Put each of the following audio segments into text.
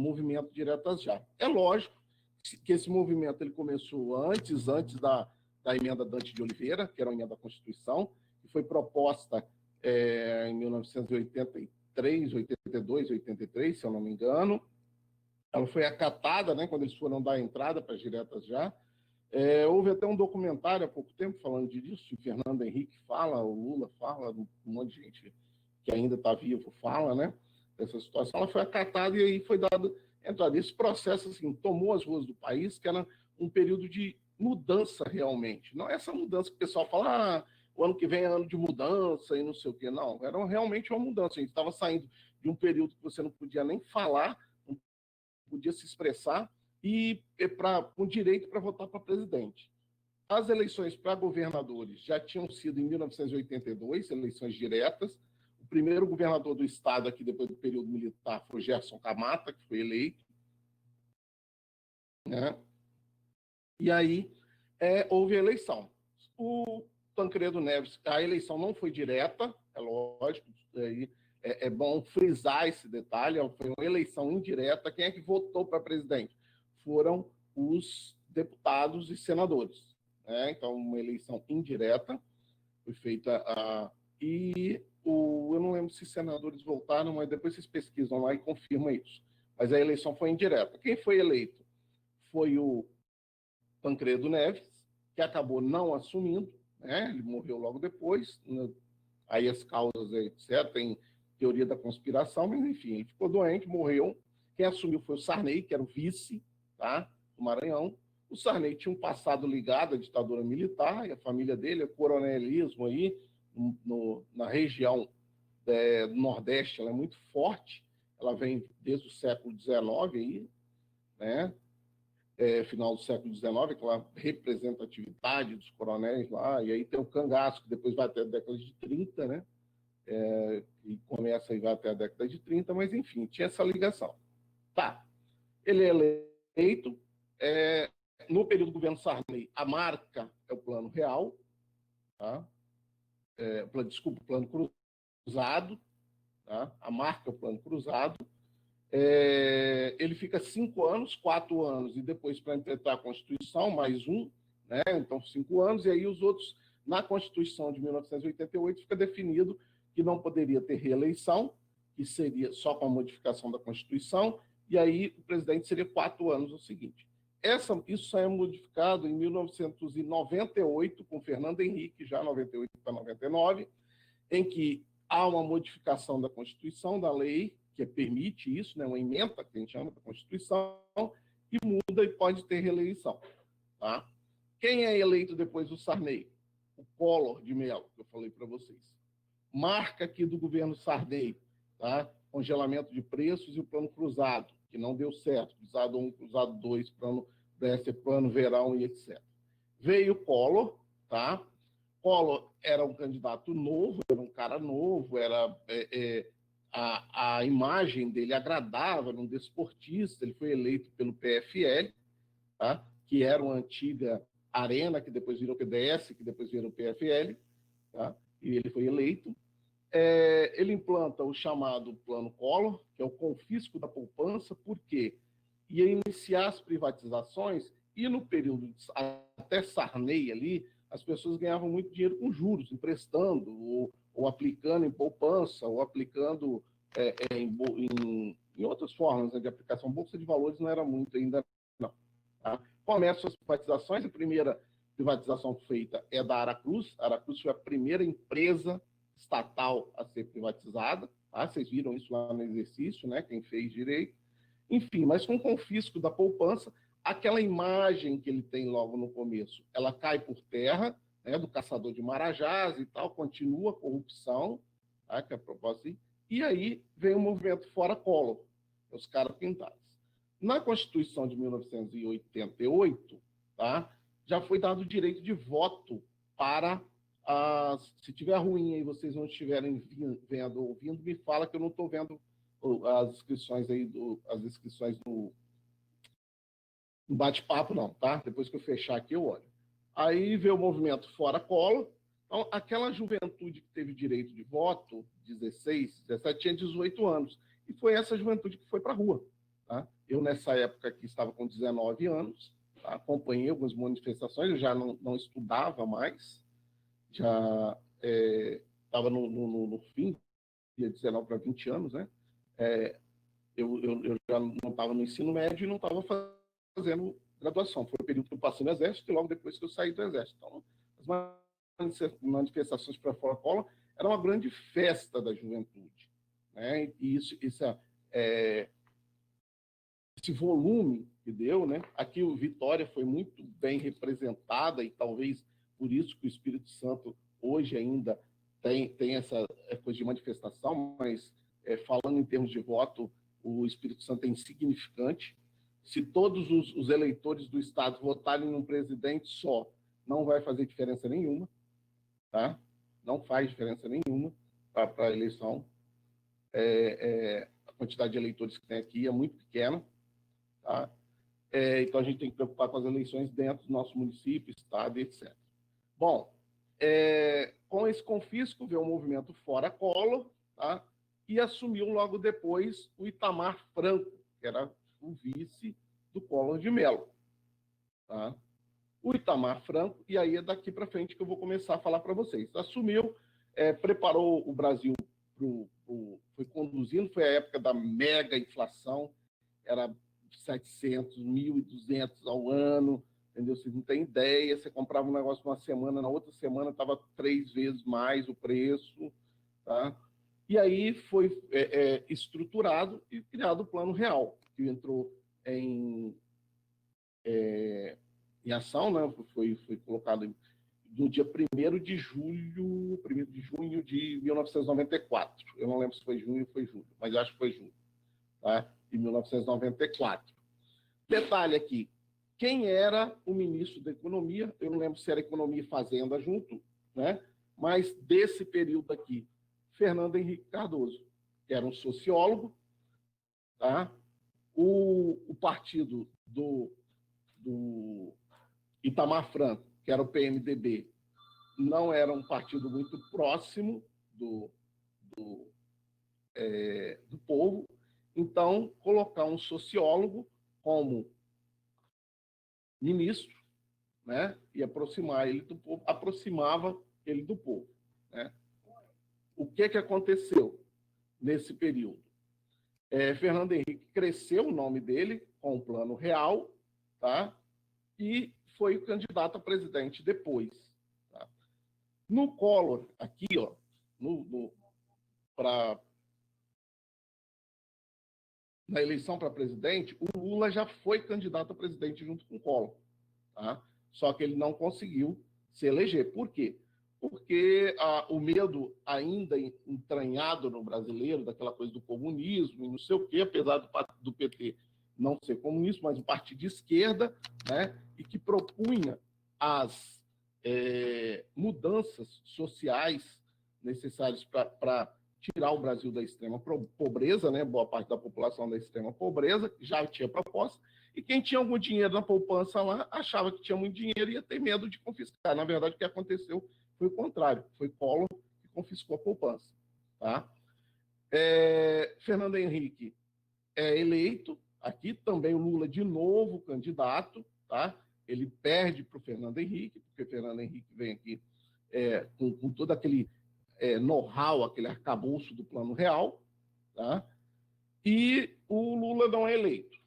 movimento Diretas Já. É lógico que esse movimento ele começou antes da emenda Dante de Oliveira, que era uma emenda da Constituição, que foi proposta em 1983, 82, 83, se eu não me engano. Ela foi acatada, né, quando eles foram dar a entrada para as Diretas Já. Houve até um documentário há pouco tempo falando disso, o Fernando Henrique fala, o Lula fala, um monte de gente que ainda está vivo fala, né, dessa situação. Ela foi acatada e aí foi dado entrada. Esse processo assim, tomou as ruas do país, que era um período de mudança realmente. Não é essa mudança que o pessoal fala, o ano que vem é ano de mudança e não sei o quê. Não, era realmente uma mudança. A gente estava saindo de um período que você não podia nem falar, não podia se expressar, e com direito para votar para presidente. As eleições para governadores já tinham sido em 1982, eleições diretas. O primeiro governador do estado aqui, depois do período militar, foi Gerson Camata, que foi eleito. Né? E aí houve a eleição. O Tancredo Neves, a eleição não foi direta, é lógico, é bom frisar esse detalhe, foi uma eleição indireta. Quem é que votou para presidente? Foram os deputados e senadores. Né? Então, uma eleição indireta foi feita eu não lembro se senadores voltaram, mas depois vocês pesquisam lá e confirmam isso. Mas a eleição foi indireta. Quem foi eleito foi o Tancredo Neves, que acabou não assumindo, né? Ele morreu logo depois, né? Aí as causas, etc., tem teoria da conspiração, mas enfim, ele ficou doente, morreu. Quem assumiu foi o Sarney, que era o vice, tá, do Maranhão. O Sarney tinha um passado ligado à ditadura militar, e a família dele, o coronelismo aí, na região do Nordeste, ela é muito forte, ela vem desde o século XIX, aí, né? Final do século XIX, aquela representatividade dos coronéis lá, e aí tem o cangaço, que depois vai até a década de 30, né? E começa e vai até a década de 30, mas enfim, tinha essa ligação. Tá, ele é eleito, no período do governo Sarney, a marca é o Plano Real, tá? Desculpa, o Plano Cruzado, tá? A marca é o Plano Cruzado. Ele fica 5 anos, 4 anos, e depois para implementar a Constituição, mais um, né? Então 5 anos, e aí os outros, na Constituição de 1988, fica definido que não poderia ter reeleição, que seria só com a modificação da Constituição, e aí o presidente seria 4 anos o seguinte. Isso é modificado em 1998, com Fernando Henrique, já 98 para 99, em que há uma modificação da Constituição, da lei, que permite isso, né, uma emenda, que a gente chama da Constituição, e muda e pode ter reeleição. Tá? Quem é eleito depois do Sarney? O Collor de Mello, que eu falei para vocês. Marca aqui do governo Sarney, tá? Congelamento de preços e o plano cruzado, que não deu certo, cruzado 1, cruzado 2, plano verão e etc. Veio o Collor, tá? Collor era um candidato novo, era um cara novo, a imagem dele agradava, era um desportista, ele foi eleito pelo PFL, tá? Que era uma antiga Arena, que depois virou PDS, que depois virou PFL, tá? E ele foi eleito. Ele implanta o chamado Plano Collor, que é o confisco da poupança, porque ia iniciar as privatizações e no período até Sarney ali, as pessoas ganhavam muito dinheiro com juros, emprestando, ou aplicando em poupança, ou aplicando em outras formas, né, de aplicação. Bolsa de valores não era muito ainda, não. Tá? Começam as privatizações, a primeira privatização feita é da Aracruz. A Aracruz foi a primeira empresa estatal a ser privatizada. Tá? Vocês viram isso lá no exercício, né? Quem fez direito. Enfim, mas com o confisco da poupança, aquela imagem que ele tem logo no começo, ela cai por terra, né, do caçador de marajás e tal, continua a corrupção, tá, que é a propósito, e aí vem o movimento Fora Collor, os caras pintados. Na Constituição de 1988, tá, já foi dado o direito de voto para se tiver ruim aí, vocês não estiverem vendo ou ouvindo, me fala que eu não estou vendo as inscrições aí, as inscrições do bate-papo, não, tá? Depois que eu fechar aqui, eu olho. Aí vê o movimento Fora Collor. Então, aquela juventude que teve direito de voto, 16, 17, tinha 18 anos. E foi essa juventude que foi para a rua. Tá? Eu, nessa época aqui, estava com 19 anos, tá? Acompanhei algumas manifestações, eu já não estudava mais, já estava no fim, de 19 para 20 anos, né? Eu já não estava no ensino médio e não estava fazendo graduação. Foi o período que eu passei no Exército e logo depois que eu saí do Exército. Então, as manifestações para fora Collor era uma grande festa da juventude, né? E esse volume que deu, né? Aqui o Vitória foi muito bem representada e talvez por isso que o Espírito Santo hoje ainda tem essa coisa de manifestação, mas falando em termos de voto, o Espírito Santo é insignificante. Se todos os eleitores do Estado votarem num presidente só, não vai fazer diferença nenhuma, tá? Não faz diferença nenhuma para a eleição. A quantidade de eleitores que tem aqui é muito pequena, tá? Então a gente tem que preocupar com as eleições dentro do nosso município, estado, etc. Bom, com esse confisco veio o movimento Fora Collor, tá? E assumiu logo depois o Itamar Franco, que era o vice do Collor de Mello. Tá? O Itamar Franco, e aí é daqui para frente que eu vou começar a falar para vocês. Assumiu, preparou o Brasil, foi conduzindo, foi a época da mega inflação, era 700, 1.200 ao ano, entendeu? Vocês não têm ideia, você comprava um negócio uma semana, na outra semana estava 3 vezes mais o preço, tá? E aí foi estruturado e criado o Plano Real, que entrou em ação, né? Foi colocado no dia 1º de junho de 1994. Eu não lembro se foi junho ou foi julho, mas acho que foi junho, tá? De 1994. Detalhe aqui, quem era o ministro da Economia? Eu não lembro se era Economia e Fazenda junto, né? Mas desse período aqui, Fernando Henrique Cardoso, que era um sociólogo, tá? O partido do Itamar Franco, que era o PMDB, não era um partido muito próximo do povo, então colocar um sociólogo como ministro, né, e aproximar ele do povo, aproximava ele do povo, né? O que aconteceu nesse período? Fernando Henrique cresceu o nome dele com o Plano Real, tá? E foi o candidato a presidente depois. Tá? No Collor, aqui, ó, na eleição para presidente, o Lula já foi candidato a presidente junto com o Collor. Tá? Só que ele não conseguiu se eleger. Por quê? Porque o medo ainda entranhado no brasileiro, daquela coisa do comunismo e não sei o quê, apesar do PT não ser comunista, mas um partido de esquerda, né, e que propunha as mudanças sociais necessárias para tirar o Brasil da extrema pobreza, né, boa parte da população da extrema pobreza, já tinha proposta, e quem tinha algum dinheiro na poupança lá achava que tinha muito dinheiro e ia ter medo de confiscar. Na verdade, o que aconteceu foi o contrário, foi Collor que confiscou a poupança. Tá? Fernando Henrique é eleito, aqui também o Lula de novo candidato, tá? Ele perde para o Fernando Henrique, porque o Fernando Henrique vem aqui com todo aquele know-how, aquele arcabouço do Plano Real, tá? E o Lula não é eleito.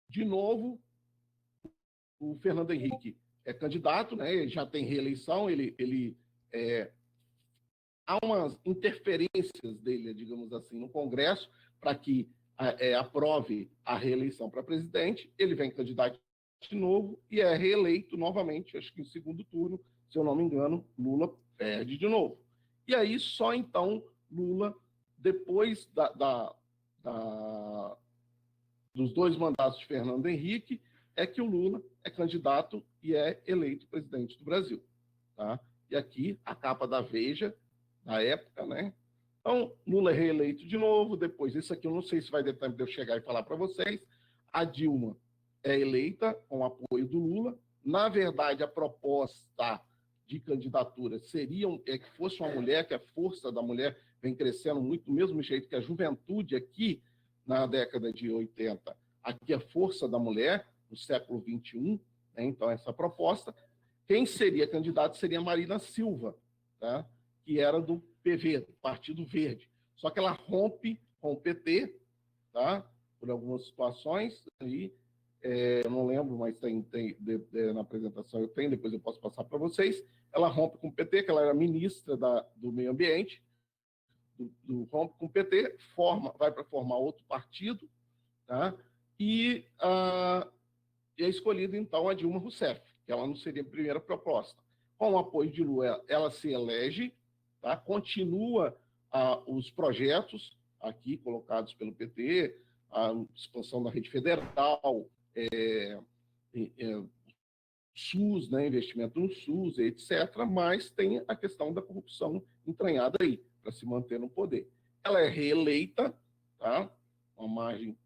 De novo, o Fernando Henrique é candidato, né? Ele já tem reeleição, há umas interferências dele, digamos assim, no Congresso para que aprove a reeleição para presidente. Ele vem candidato de novo e é reeleito novamente, acho que no segundo turno, se eu não me engano, Lula perde de novo. E aí só então Lula, depois dos 2 mandatos de Fernando Henrique, é que o Lula é candidato e é eleito presidente do Brasil. Tá? E aqui a capa da Veja, na época, né? Então, Lula é reeleito de novo, depois, isso aqui eu não sei se vai dar tempo de eu chegar e falar para vocês, a Dilma é eleita com apoio do Lula. Na verdade, a proposta de candidatura seria que fosse uma mulher, que a força da mulher vem crescendo muito, do mesmo jeito que a juventude aqui na década de 80, aqui a força da mulher, no século XXI, né? Então, essa proposta. Quem seria candidato seria Marina Silva, tá? Que era do PV, Partido Verde. Só que ela rompe com o PT, tá? Por algumas situações. Aí, eu não lembro, mas na apresentação eu tenho, depois eu posso passar para vocês. Ela rompe com o PT, que ela era ministra do Meio Ambiente, rompe com o PT, vai para formar outro partido, tá? E é escolhida, então, a Dilma Rousseff, que ela não seria a primeira proposta. Com o apoio de Lula, ela se elege, tá? Continua os projetos aqui colocados pelo PT, a expansão da rede federal, SUS, né, investimento no SUS, etc., mas tem a questão da corrupção entranhada aí, para se manter no poder. Ela é reeleita, tá? Uma margem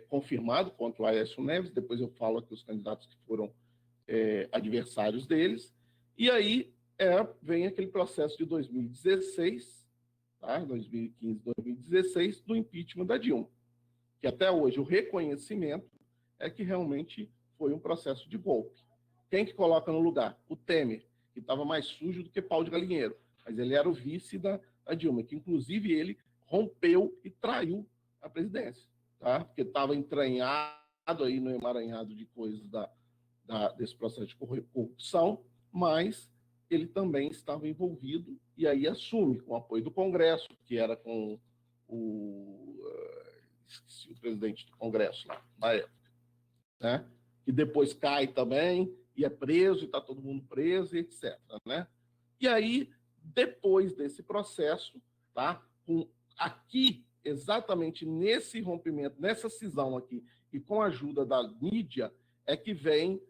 confirmado contra o Aécio Neves, depois eu falo aqui os candidatos que foram adversários deles, e aí vem aquele processo de 2016, tá? 2015, 2016, do impeachment da Dilma, que até hoje o reconhecimento é que realmente foi um processo de golpe. Quem que coloca no lugar? O Temer, que estava mais sujo do que pau de galinheiro, mas ele era o vice da Dilma, que inclusive ele rompeu e traiu a presidência, tá? Porque estava entranhado aí no emaranhado de coisas desse processo de corrupção, mas ele também estava envolvido e aí assume com o apoio do Congresso, que era com esqueci o presidente do Congresso lá, na época, né? Que depois cai também e é preso, e está todo mundo preso, e etc. Né? E aí, depois desse processo, tá? Aqui, exatamente nesse rompimento, nessa cisão aqui, e com a ajuda da mídia, é que vem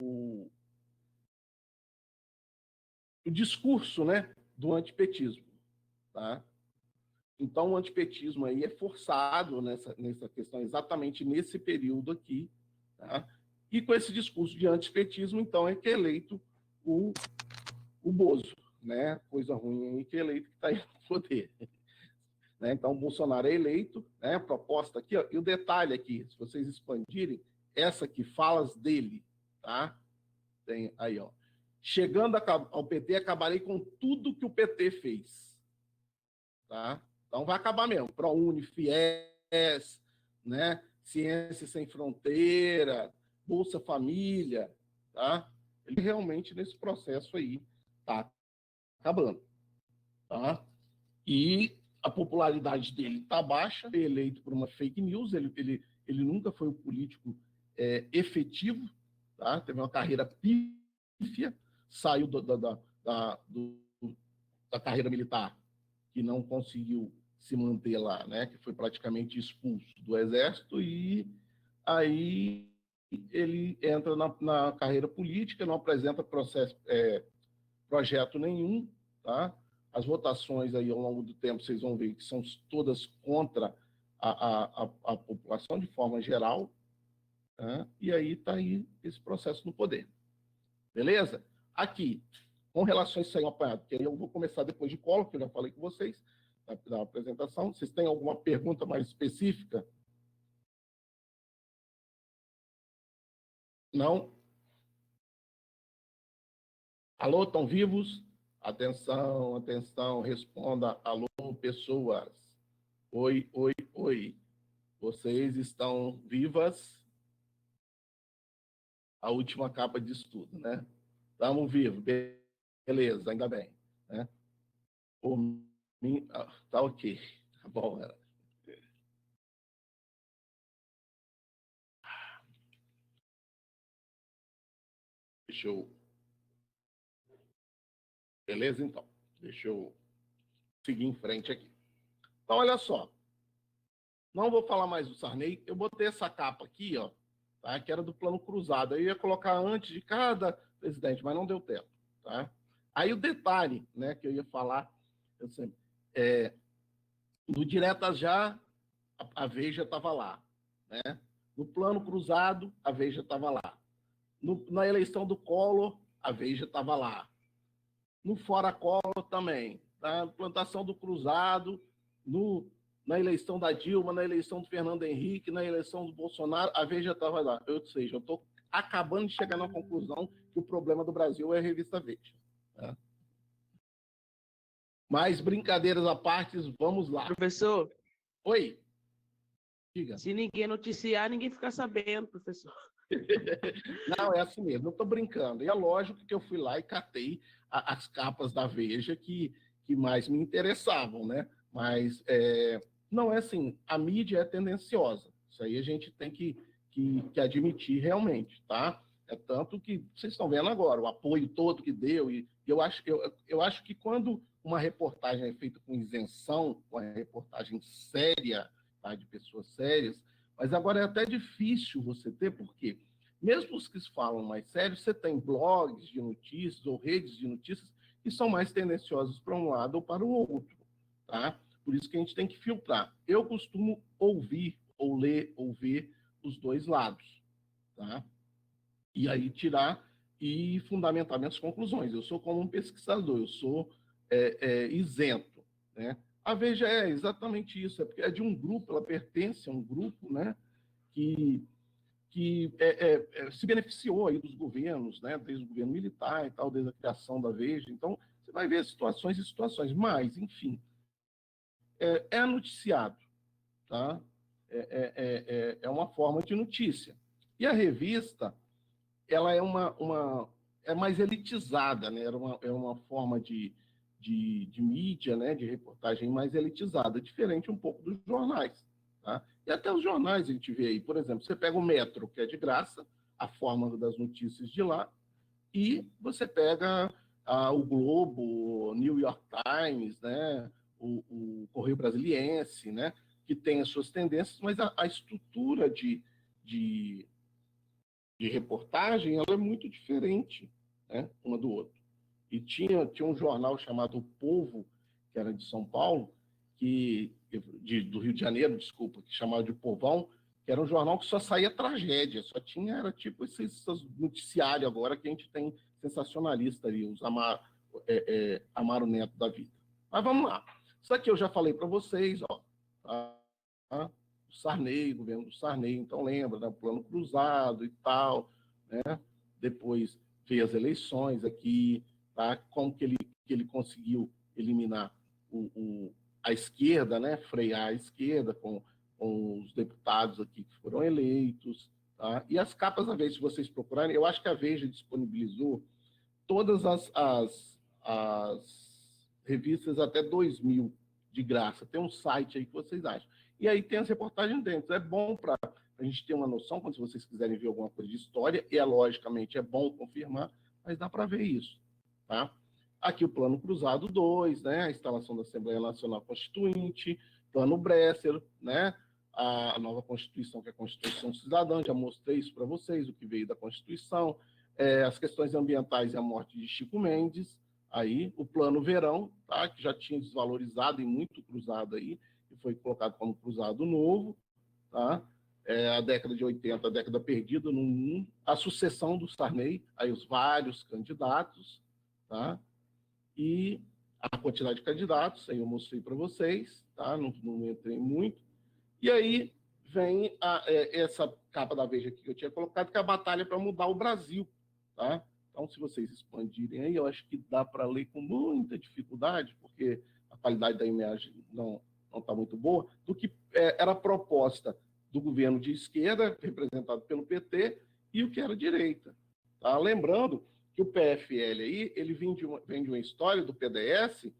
o discurso, né, do antipetismo. Tá? Então, o antipetismo aí é forçado nessa questão, exatamente nesse período aqui. Tá? E com esse discurso de antipetismo, então, é que é eleito o Bozo, né? Coisa ruim aí que é eleito que está aí no poder. Né? Então, o Bolsonaro é eleito, né? Proposta aqui, ó, e o detalhe aqui, se vocês expandirem, essa aqui, falas dele, tá? Tem aí, ó. Chegando ao PT, acabarei com tudo que o PT fez. Tá? Então vai acabar mesmo. ProUni, FIES, né? Ciência Sem Fronteira, Bolsa Família, tá? Ele realmente, nesse processo aí, está acabando. Tá? E a popularidade dele está baixa, foi eleito por uma fake news, ele nunca foi um político efetivo, tá? Teve uma carreira pífia, saiu da carreira militar, que não conseguiu se manter lá, né? Que foi praticamente expulso do Exército, e aí ele entra na carreira política, não apresenta projeto nenhum, tá? As votações aí ao longo do tempo, vocês vão ver que são todas contra a população de forma geral, tá? E aí está aí esse processo no poder. Beleza? Aqui, com relações sem apanhado, que aí eu vou começar depois de Collor, que eu já falei com vocês, da apresentação. Vocês têm alguma pergunta mais específica? Não? Alô, estão vivos? Atenção, atenção, responda. Alô, pessoas. Oi, oi, oi. Vocês estão vivas? A última capa de estudo, né? Estamos vivos, beleza, ainda bem. Né? Tá ok, tá bom. Deixa eu... Beleza, então. Deixa eu seguir em frente aqui. Então, olha só. Não vou falar mais do Sarney. Eu botei essa capa aqui, ó, tá? Que era do plano cruzado. Eu ia colocar antes de cada presidente, mas não deu tempo. Tá? Aí o detalhe, né, que eu ia falar, eu sempre, no Direta Já, a Veja estava lá. Né? No plano cruzado, a Veja estava lá. Na eleição do Collor, a Veja estava lá. No Fora Collor também. Na plantação do Cruzado, na eleição da Dilma, na eleição do Fernando Henrique, na eleição do Bolsonaro, a Veja estava lá. Ou seja, eu estou acabando de chegar na conclusão que o problema do Brasil é a revista Veja. Tá? Mas, brincadeiras à parte, vamos lá. Professor? Oi. Diga. Se ninguém noticiar, ninguém fica sabendo, professor. Não, é assim mesmo, eu estou brincando. E é lógico que eu fui lá e catei as capas da Veja que mais me interessavam, né? Mas não é assim, a mídia é tendenciosa. Isso aí a gente tem que admitir realmente, tá? É tanto que vocês estão vendo agora, o apoio todo que deu, e eu acho que quando uma reportagem é feita com isenção, uma reportagem séria, tá, de pessoas sérias, mas agora é até difícil você ter, porque mesmo os que falam mais sérios, você tem blogs de notícias ou redes de notícias que são mais tendenciosos para um lado ou para o outro, tá? Por isso que a gente tem que filtrar. Eu costumo ouvir, ou ler, ou ver os dois lados, tá? E aí tirar e fundamentar minhas conclusões. Eu sou como um pesquisador, eu sou isento, né? A Veja é exatamente isso, é porque é de um grupo, ela pertence a um grupo, né, que se beneficiou aí dos governos, né, desde o governo militar e tal, desde a criação da Veja. Então, você vai ver situações e situações, mas, enfim, é noticiado, tá? É uma forma de notícia. E a revista, ela é mais elitizada, né? É uma forma de mídia, né? De reportagem mais elitizada, diferente um pouco dos jornais, tá? E até os jornais a gente vê aí, por exemplo, você pega o Metro, que é de graça, a forma das notícias de lá, e você pega o Globo, o New York Times, né? O Correio Brasiliense, né? Que tem as suas tendências, mas a estrutura de reportagem ela é muito diferente, né, uma do outro. E tinha um jornal chamado O Povo, que era de São Paulo, do Rio de Janeiro, desculpa, que chamava de Povão, que era um jornal que só saía tragédia, só tinha, era tipo esses noticiários agora que a gente tem sensacionalista ali, os Amaro Neto da vida. Mas vamos lá. Isso aqui eu já falei para vocês, ó, tá? Sarney, governo do Sarney, então lembra, né, o plano cruzado e tal, né? Depois veio as eleições aqui, tá? Como que ele conseguiu eliminar a esquerda, né? Frear a esquerda com os deputados aqui que foram eleitos, tá? E as capas da Veja, se vocês procurarem, eu acho que a Veja disponibilizou todas as revistas até 2000 de graça. Tem um site aí que vocês acham. E aí tem as reportagens dentro. É bom para a gente ter uma noção, quando vocês quiserem ver alguma coisa de história, e logicamente é bom confirmar, mas dá para ver isso. Tá? Aqui o Plano Cruzado 2, né? A instalação da Assembleia Nacional Constituinte, Plano Bresser, né? A nova Constituição, que é a Constituição Cidadã, já mostrei isso para vocês, o que veio da Constituição, as questões ambientais e a morte de Chico Mendes, aí o Plano Verão, tá? Que já tinha desvalorizado e muito cruzado aí, que foi colocado como cruzado novo, tá? A década de 80, a década perdida no mundo, a sucessão do Sarney, aí os vários candidatos, tá? E a quantidade de candidatos, aí eu mostrei para vocês, tá? Não entrei muito. E aí vem essa capa da Veja que eu tinha colocado, que é a batalha para mudar o Brasil, tá? Então, se vocês expandirem aí, eu acho que dá para ler com muita dificuldade, porque a qualidade da imagem não está muito boa, do que era a proposta do governo de esquerda, representado pelo PT, e o que era direita. Tá? Lembrando que o PFL aí, ele vem de uma história do PDS,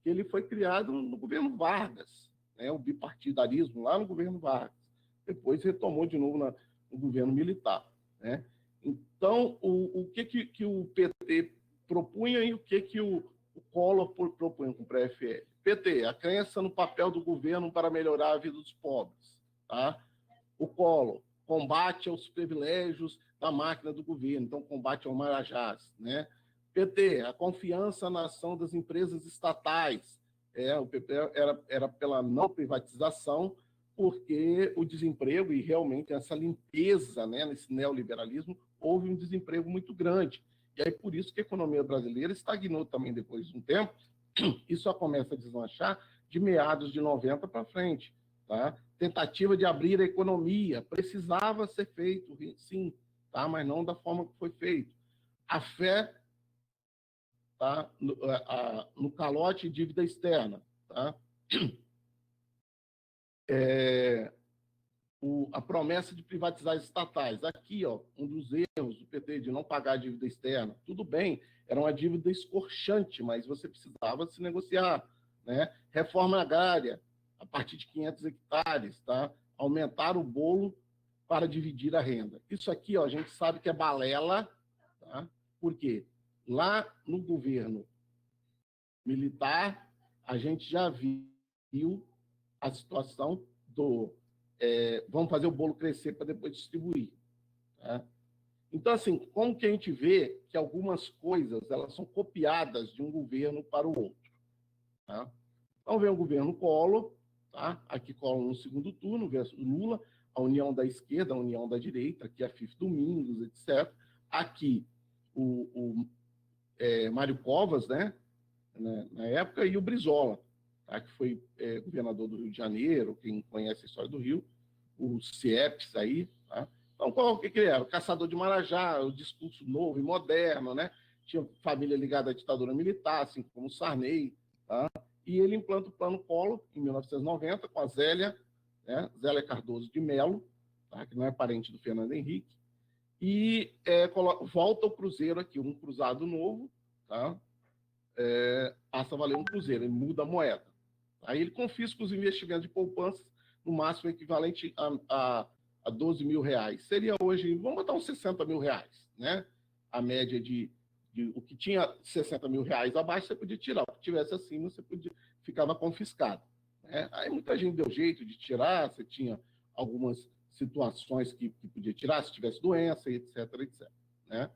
que ele foi criado no governo Vargas, né? O bipartidarismo lá no governo Vargas. Depois retomou de novo no governo militar, né? Então, o que o PT propunha e o que o Collor propunha com o PFL? PT, a crença no papel do governo para melhorar a vida dos pobres. Tá? O Collor, combate aos privilégios da máquina do governo, então combate ao Marajás. Né? PT, a confiança na ação das empresas estatais. O PT era pela não privatização, porque o desemprego, e realmente essa limpeza, né, nesse neoliberalismo, houve um desemprego muito grande. E aí, por isso que a economia brasileira estagnou também depois de um tempo, e só começa a deslanchar de meados de 90 para frente. Tá? Tentativa de abrir a economia, precisava ser feito, sim, tá? Mas não da forma que foi feito. A fé, tá? No calote de dívida externa. Tá? A promessa de privatizar as estatais. Aqui, ó, um dos erros do PT de não pagar a dívida externa. Tudo bem, era uma dívida escorchante, mas você precisava se negociar. Né? Reforma agrária, a partir de 500 hectares, tá? Aumentar o bolo para dividir a renda. Isso aqui, ó, a gente sabe que é balela, tá? Por quê? Lá no governo militar, a gente já viu a situação do vamos fazer o bolo crescer para depois distribuir. Tá? Então, assim, como que a gente vê que algumas coisas elas são copiadas de um governo para o outro? Tá? Então, vem o governo Collor, tá? Aqui Collor no segundo turno, versus Lula, a união da esquerda, a união da direita, aqui a Fif Domingos, etc. Aqui o Mário Covas, né? Na época, e o Brizola, tá? Que foi governador do Rio de Janeiro, quem conhece a história do Rio, o CIEPS aí, tá? Então, qual que ele era? O caçador de Marajá, o discurso novo e moderno, né? Tinha família ligada à ditadura militar, assim como o Sarney, tá? E ele implanta o Plano Collor em 1990 com a Zélia, né? Zélia Cardoso de Mello, tá? Que não é parente do Fernando Henrique, e volta o cruzeiro aqui, um cruzado novo, tá? Passa a valer um cruzeiro, ele muda a moeda. Aí ele confisca os investimentos de poupança, no máximo equivalente a 12 mil reais. Seria hoje, vamos botar uns 60 mil reais, né? A média de o que tinha 60 mil reais abaixo, você podia tirar. O que tivesse acima, ficava confiscado. Né? Aí muita gente deu jeito de tirar, você tinha algumas situações que podia tirar, se tivesse doença, etc, etc. Né?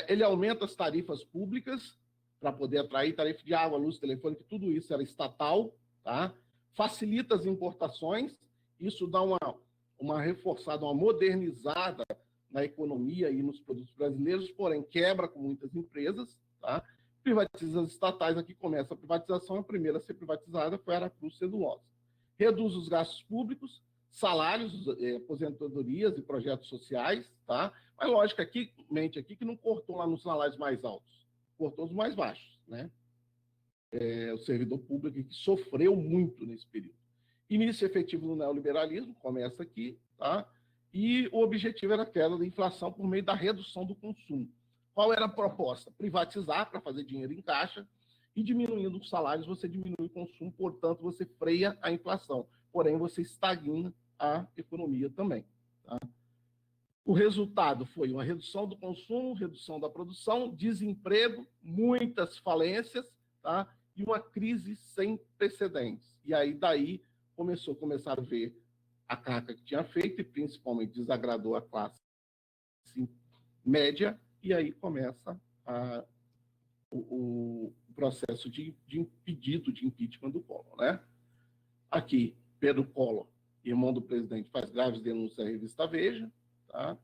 Ele aumenta as tarifas públicas, para poder atrair tarifa de água, luz, telefone, que tudo isso era estatal, tá? Facilita as importações, isso dá uma reforçada, uma modernizada na economia e nos produtos brasileiros, porém quebra com muitas empresas, tá? Privatiza as estatais, aqui começa a privatização, a primeira a ser privatizada foi a Aracruz Celulosa. Reduz os gastos públicos, salários, aposentadorias e projetos sociais, tá? Mas lógico, mente aqui que não cortou lá nos salários mais altos, cortou os mais baixos, né? O servidor público que sofreu muito nesse período. Início efetivo do neoliberalismo, começa aqui, tá? E o objetivo era a queda da inflação por meio da redução do consumo. Qual era a proposta? Privatizar para fazer dinheiro em caixa e diminuindo os salários, você diminui o consumo, portanto, você freia a inflação. Porém, você estagna a economia também. Tá? O resultado foi uma redução do consumo, redução da produção, desemprego, muitas falências, tá? E uma crise sem precedentes. E aí, daí, começaram a ver a carga que tinha feito e, principalmente, desagradou a classe média, e aí começa o processo de pedido de impeachment do Collor. Né? Aqui, Pedro Collor, irmão do presidente, faz graves denúncias à revista Veja, tá?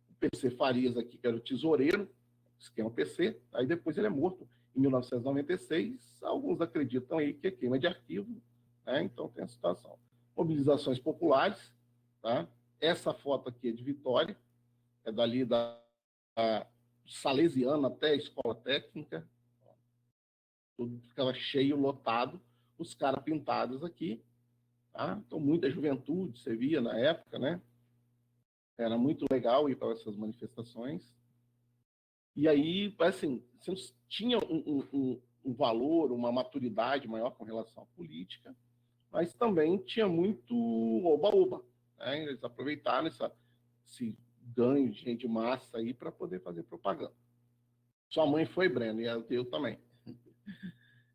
O PC Farias aqui, que era o tesoureiro, esquema PC, aí depois ele é morto em 1996, alguns acreditam aí que é queima de arquivo, né? Então tem a situação. Mobilizações populares, tá? Essa foto aqui é de Vitória, é dali da Salesiana até a Escola Técnica, tudo ficava cheio, lotado, os caras pintados aqui, tá? Então muita juventude, você via na época, né? Era muito legal ir para essas manifestações. E aí, assim, tinha um valor, uma maturidade maior com relação à política, mas também tinha muito oba-oba. Né? Eles aproveitaram esse ganho de gente massa aí para poder fazer propaganda. Sua mãe foi, Breno, e eu também.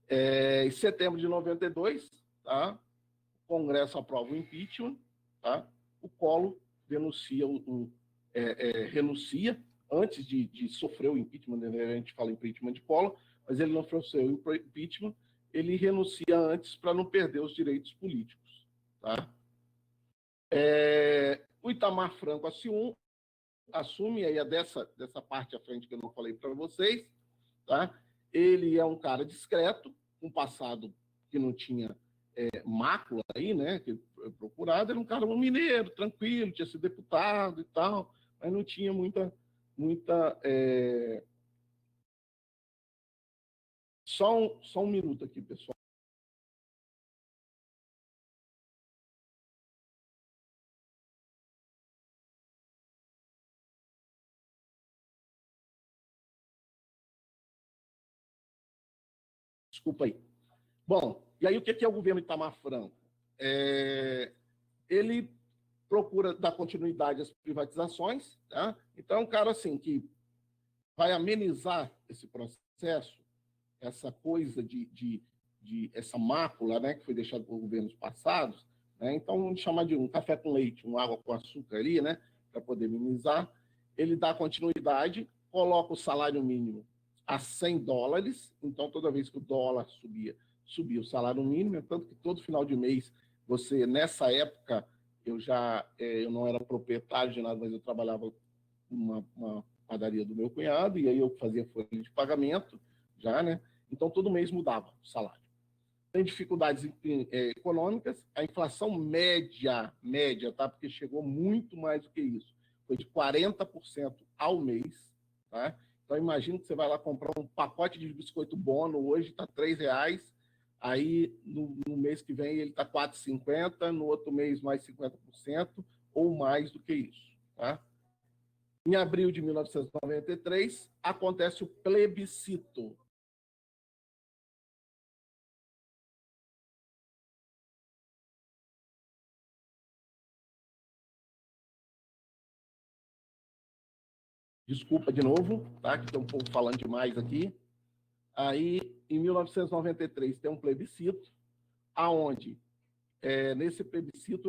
Em setembro de 92, tá? O Congresso aprova o impeachment, tá? O Collor denuncia renuncia antes de sofrer o impeachment, a gente fala impeachment de Collor, mas ele não sofreu o impeachment, ele renuncia antes para não perder os direitos políticos. Tá? O Itamar Franco assume aí dessa parte à frente que eu não falei para vocês. Tá? Ele é um cara discreto, um passado que não tinha mácula aí, né, que procurado, era um cara mineiro, tranquilo, tinha sido deputado e tal, mas não tinha muita só um minuto aqui, pessoal. Desculpa aí. Bom, e aí o que é o governo Itamar Franco? Ele procura dar continuidade às privatizações, tá? Então é um cara assim que vai amenizar esse processo, essa coisa de essa mácula, né, que foi deixada por governos passados, né? Então vamos chamar de um café com leite, uma água com açúcar ali, né, para poder minimizar. Ele dá continuidade, coloca o salário mínimo a $100, então toda vez que o dólar subia o salário mínimo, tanto que todo final de mês você, nessa época, eu não era proprietário de nada, mas eu trabalhava uma padaria do meu cunhado, e aí eu fazia folha de pagamento já, né? Então todo mês mudava o salário. Tem dificuldades econômicas, a inflação média, tá? Porque chegou muito mais do que isso. Foi de 40% ao mês, tá? Então imagina que você vai lá comprar um pacote de biscoito Bono, hoje está R$3, aí no mês que vem ele está R$4,50, no outro mês mais 50% ou mais do que isso, tá? Em abril de 1993, acontece o plebiscito. Desculpa de novo, tá? Que tem um pouco falando demais aqui. Aí, em 1993, tem um plebiscito, aonde, nesse plebiscito,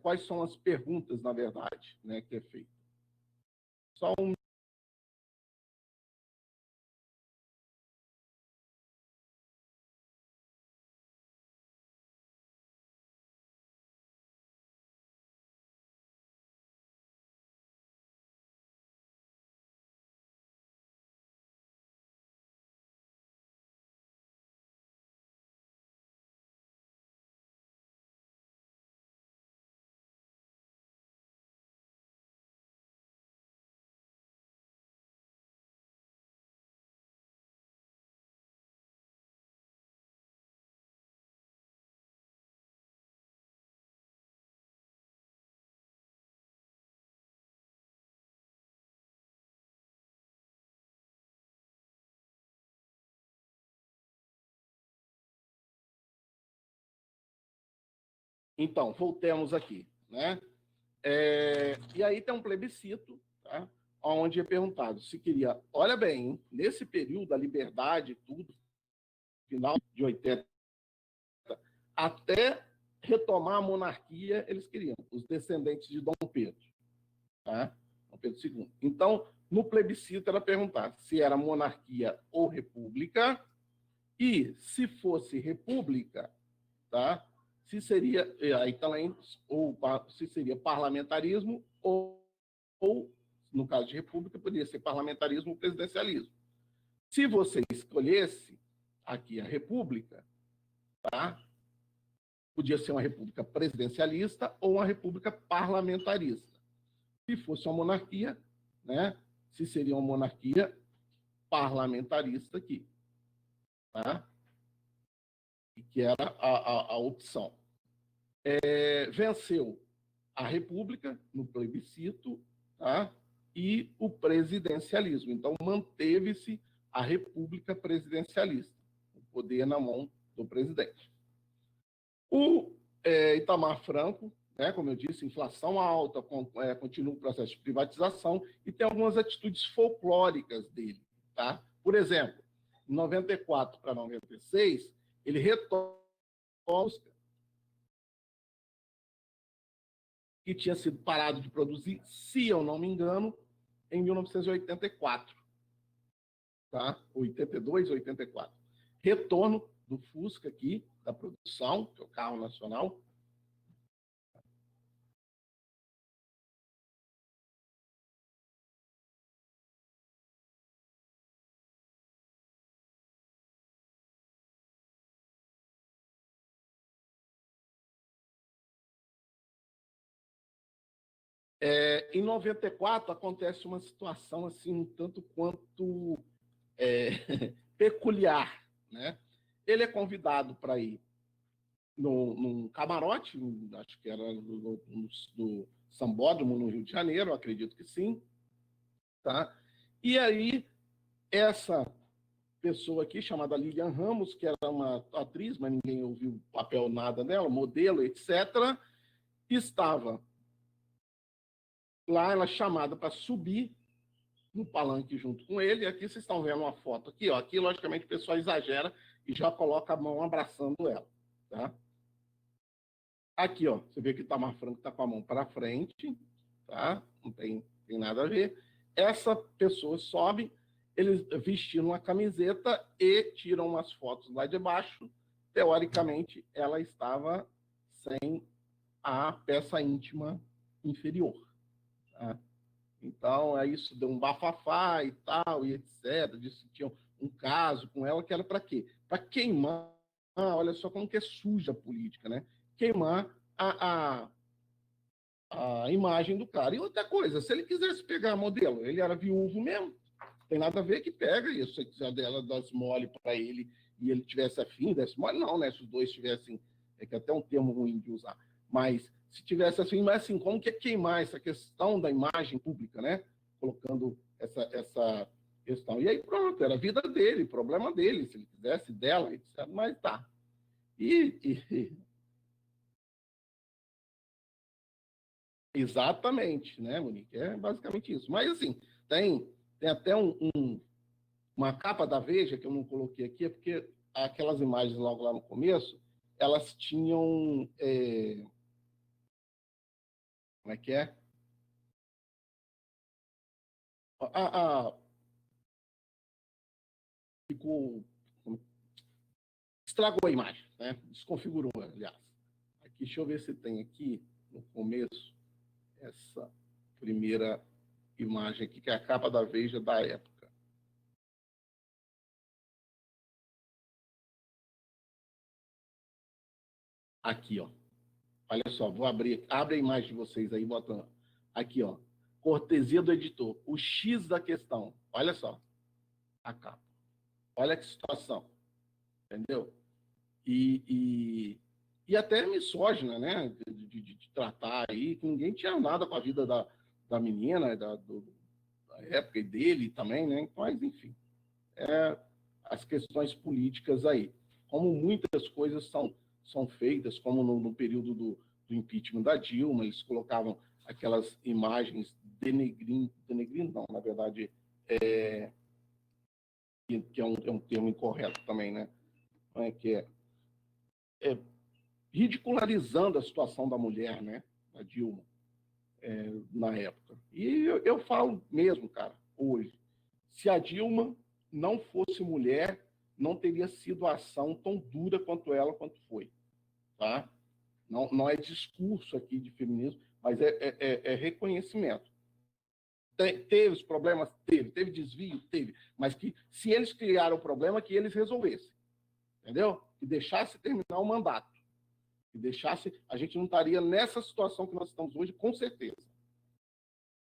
quais são as perguntas, na verdade, né, que é feito. Só um... Então, voltemos aqui, né? E aí tem um plebiscito, tá? Onde é perguntado se queria, olha bem, hein? Nesse período da liberdade, tudo, final de 80, até retomar a monarquia, eles queriam, os descendentes de Dom Pedro, tá? Dom Pedro II. Então, no plebiscito era perguntar se era monarquia ou república, e se fosse república, tá? Se seria, aí também, ou se seria parlamentarismo ou, no caso de república, poderia ser parlamentarismo ou presidencialismo. Se você escolhesse aqui a república, tá? Podia ser uma república presidencialista ou uma república parlamentarista. Se fosse uma monarquia, né? Se seria uma monarquia parlamentarista aqui, tá? Que era a opção. Venceu a república no plebiscito, tá? E o presidencialismo. Então, manteve-se a república presidencialista, o poder na mão do presidente. O Itamar Franco, né, como eu disse, inflação alta, continua o processo de privatização e tem algumas atitudes folclóricas dele. Tá? Por exemplo, em 94 para 96, ele retoma que tinha sido parado de produzir, se eu não me engano, em 1984, tá? 82, 84. Retorno do Fusca aqui, da produção, que é o carro nacional. Em 94 acontece uma situação assim um tanto quanto peculiar, né? Ele é convidado para ir num camarote, acho que era do Sambódromo, no Rio de Janeiro, acredito que sim, tá? E aí, essa pessoa aqui, chamada Lilian Ramos, que era uma atriz, mas ninguém ouviu o papel nada dela, modelo, etc., estava lá, ela chamada para subir no palanque junto com ele, e aqui vocês estão vendo uma foto aqui, ó. Aqui, logicamente, o pessoal exagera e já coloca a mão abraçando ela, tá? Aqui, ó, você vê que o Itamar Franco está com a mão para frente, tá? Não tem nada a ver. Essa pessoa sobe, eles vestiram uma camiseta e tiram umas fotos lá de baixo. Teoricamente, ela estava sem a peça íntima inferior. Tá? Então, isso deu um bafafá e tal, e etc. Disse que tinha um caso com ela que era para quê? Para queimar, olha só como que é suja a política, né? Queimar a imagem do cara. E outra coisa, se ele quisesse pegar modelo, ele era viúvo mesmo, tem nada a ver que pega isso. Se quiser dela das mole para ele e ele tivesse afim, desse mole, não, né? Se os dois tivessem, é que é até um termo ruim de usar, mas se tivesse assim, mas assim, como que é queimar essa questão da imagem pública, né? Colocando essa questão. E aí pronto, era a vida dele, problema dele, se ele quisesse dela, etc. Mas tá. E exatamente, né, Monique? É basicamente isso. Mas, assim, tem até uma capa da Veja que eu não coloquei aqui, é porque aquelas imagens logo lá no começo, elas tinham. Como é que é? A, ficou. Estragou a imagem, né? Desconfigurou, aliás. Aqui, deixa eu ver se tem aqui, no começo, essa primeira imagem aqui, que é a capa da Veja da época. Aqui, ó. Olha só, vou abrir. Abre a imagem de vocês aí, botando. Aqui, ó. Cortesia do editor. O X da questão. Olha só. A capa. Olha que situação. Entendeu? E até misógina, né? De tratar aí, que ninguém tinha nada com a vida da menina, da época e dele também, né? Mas, enfim. As questões políticas aí. Como muitas coisas são feitas, como no período do impeachment da Dilma, eles colocavam aquelas imagens denegrindo não, na verdade, que é um termo incorreto também, né? Que é ridicularizando a situação da mulher, né? Da Dilma, na época. E eu falo mesmo, cara, hoje, se a Dilma não fosse mulher, não teria sido a ação tão dura quanto foi, tá? Não é discurso aqui de feminismo, mas é reconhecimento. Teve os problemas? Teve desvio? Teve. Mas que se eles criaram o problema, que eles resolvessem. Entendeu? Que deixasse terminar o mandato. Que deixasse. A gente não estaria nessa situação que nós estamos hoje, com certeza.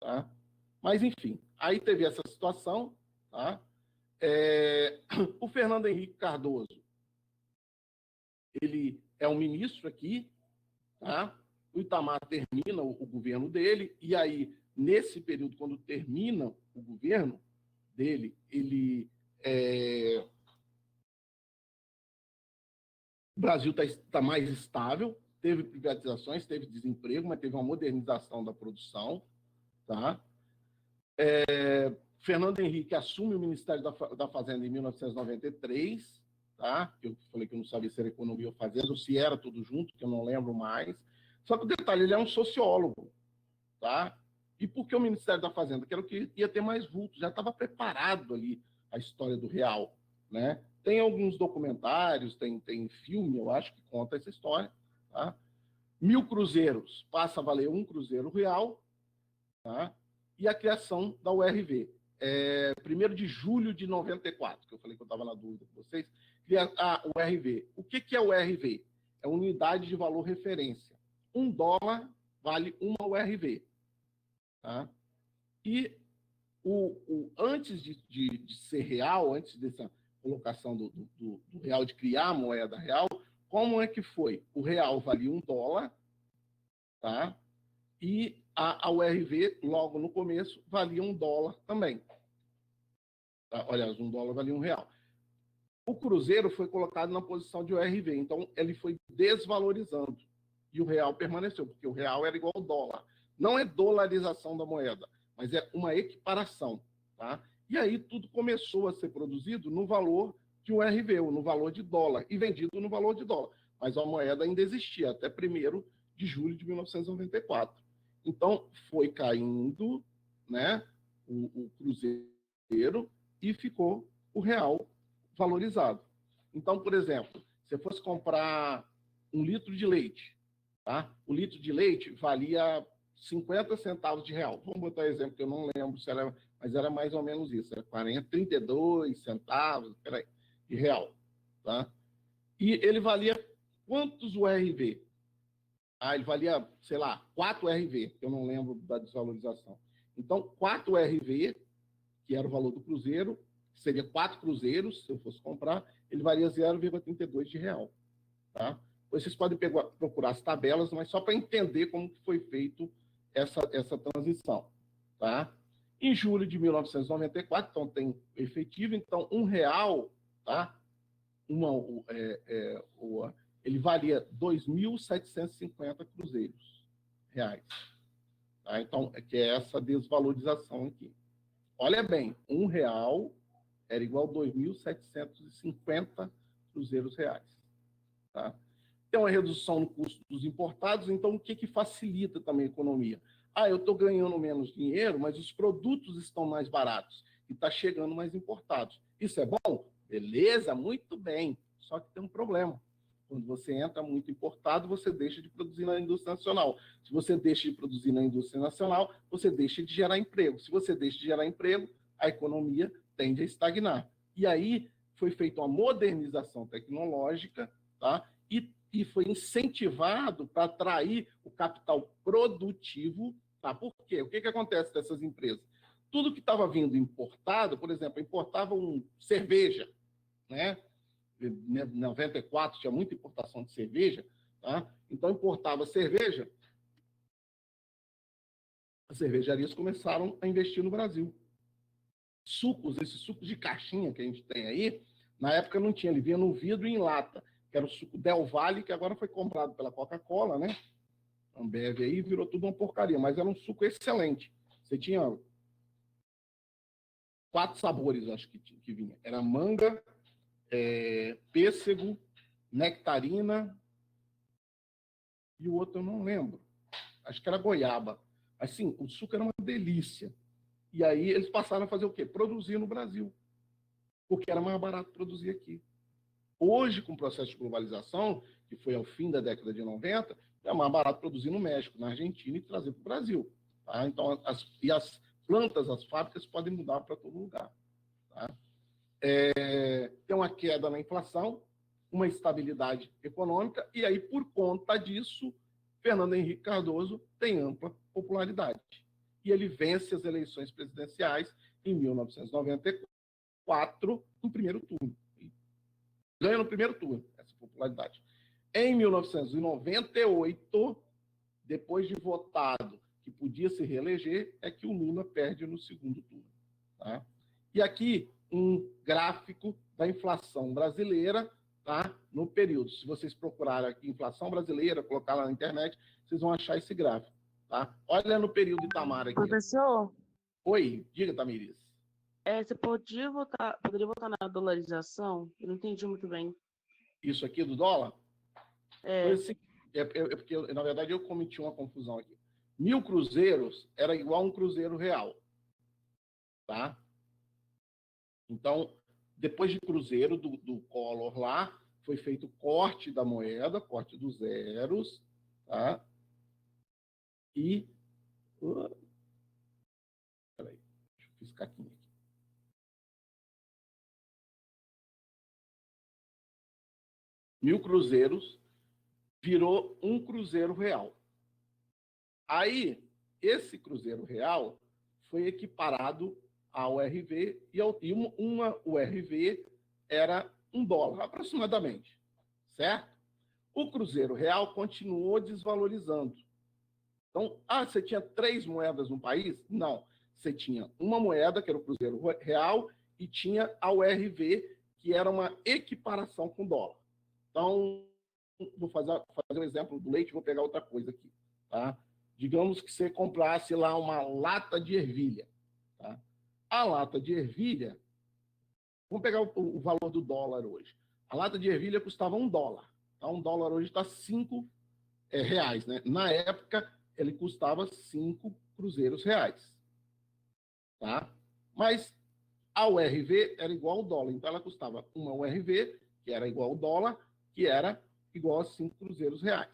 Tá? Mas, enfim, aí teve essa situação. Tá? O Fernando Henrique Cardoso, ele é um ministro aqui, tá? O Itamar termina o governo dele, e aí, nesse período, quando termina o governo dele, o Brasil está mais estável, teve privatizações, teve desemprego, mas teve uma modernização da produção. Tá? Fernando Henrique assume o Ministério da Fazenda em 1993, tá? Eu falei que eu não sabia se era economia ou fazenda, ou se era tudo junto, que eu não lembro mais. Só que o detalhe, ele é um sociólogo, tá? E por que o Ministério da Fazenda? Que era o que ia ter mais vultos, já estava preparado ali a história do real, né? Tem alguns documentários, tem filme, eu acho, que conta essa história, tá? 1.000 cruzeiros passa a valer 1 cruzeiro real, tá? E a criação da URV. 1º de julho de 94, que eu falei que eu estava na dúvida com vocês, cria a URV. O que é a URV? É unidade de valor referência. $1 vale uma URV. tá? E antes de ser real, antes dessa colocação do real, de criar a moeda real, como é que foi? O real valia $1, tá? E a URV, logo no começo, valia $1 também. Tá? Aliás, $1 valia R$1. O cruzeiro foi colocado na posição de URV, então ele foi desvalorizando. E o real permaneceu, porque o real era igual ao dólar. Não é dolarização da moeda, mas é uma equiparação. Tá? E aí tudo começou a ser produzido no valor de URV, ou no valor de dólar, e vendido no valor de dólar. Mas a moeda ainda existia, até 1º de julho de 1994. Então, foi caindo, né, o cruzeiro e ficou o real valorizado. Então, por exemplo, se você fosse comprar 1 litro de leite, tá? O litro de leite valia 50 centavos de real. Vamos botar exemplo, que eu não lembro se era, mas era mais ou menos isso, era 32 centavos de real. Tá? E ele valia quantos URV? Ele valia, sei lá, 4 URV, que eu não lembro da desvalorização. Então, 4 URV, que era o valor do cruzeiro, seria 4 cruzeiros, se eu fosse comprar, ele valia 0,32 de real. Tá? Depois vocês podem procurar as tabelas, mas só para entender como que foi feito essa transição. Tá? Em julho de 1994, então tem efetivo, então R$1, tá? Ele valia 2.750 cruzeiros reais. Tá? Então, que é essa desvalorização aqui. Olha bem, R$1 era igual a 2.750 cruzeiros reais. Tá? Tem uma redução no custo dos importados, então o que facilita também a economia? Eu estou ganhando menos dinheiro, mas os produtos estão mais baratos e está chegando mais importados. Isso é bom? Beleza, muito bem. Só que tem um problema. Quando você entra muito importado, você deixa de produzir na indústria nacional. Se você deixa de produzir na indústria nacional, você deixa de gerar emprego. Se você deixa de gerar emprego, a economia tende a estagnar. E aí foi feita uma modernização tecnológica, tá? E foi incentivado para atrair o capital produtivo. Tá? Por quê? O que acontece dessas empresas? Tudo que estava vindo importado, por exemplo, importavam cerveja, né? Em 94 tinha muita importação de cerveja, tá? Então importava cerveja, as cervejarias começaram a investir no Brasil. Sucos, esses sucos de caixinha que a gente tem aí, na época não tinha, ele vinha no vidro e em lata, que era o suco Del Valle, que agora foi comprado pela Coca-Cola, né? Ambev aí, virou tudo uma porcaria, mas era um suco excelente. Você tinha 4 sabores, acho que vinha. Era manga, pêssego, nectarina e o outro eu não lembro. Acho que era goiaba. Assim, o suco era uma delícia. E aí eles passaram a fazer o quê? Produzir no Brasil, porque era mais barato produzir aqui. Hoje, com o processo de globalização, que foi ao fim da década de 90, é mais barato produzir no México, na Argentina e trazer para o Brasil. Tá? Então, as plantas, as fábricas podem mudar para todo lugar. Tá? Tem uma queda na inflação, uma estabilidade econômica, e aí, por conta disso, Fernando Henrique Cardoso tem ampla popularidade. E ele vence as eleições presidenciais em 1994, no primeiro turno. Ganha no primeiro turno, essa popularidade. Em 1998, depois de votado que podia se reeleger, é que o Lula perde no segundo turno. Tá? E aqui, um gráfico da inflação brasileira, tá? No período. Se vocês procurarem aqui inflação brasileira, colocar lá na internet, vocês vão achar esse gráfico. Tá? Olha no período Itamar aqui. Professor, Oi, diga, Tamiris. você poderia votar na dolarização? Eu não entendi muito bem. Isso aqui do dólar? É, Assim, porque, na verdade, eu cometi uma confusão aqui. 1.000 cruzeiros era igual a um cruzeiro real. Tá? Então, depois de cruzeiro do Collor lá, foi feito o corte da moeda, corte dos zeros, tá? E... Peraí, deixa eu fiscar aqui. 1.000 cruzeiros virou um cruzeiro real. Aí, esse cruzeiro real foi equiparado ao URV, e uma URV era $1, aproximadamente, certo? O cruzeiro real continuou desvalorizando. Então, você tinha 3 moedas no país? Não. Você tinha uma moeda, que era o cruzeiro real, e tinha a URV, que era uma equiparação com o dólar. Então, vou fazer um exemplo do leite, vou pegar outra coisa aqui. Tá? Digamos que você comprasse lá uma lata de ervilha. Tá? A lata de ervilha, vamos pegar o valor do dólar hoje. A lata de ervilha custava $1. Tá? $1 hoje está R$5, né? Na época, ele custava 5 cruzeiros reais. Tá? Mas a URV era igual ao dólar. Então, ela custava uma URV, que era igual ao dólar, que era igual a 5 cruzeiros reais.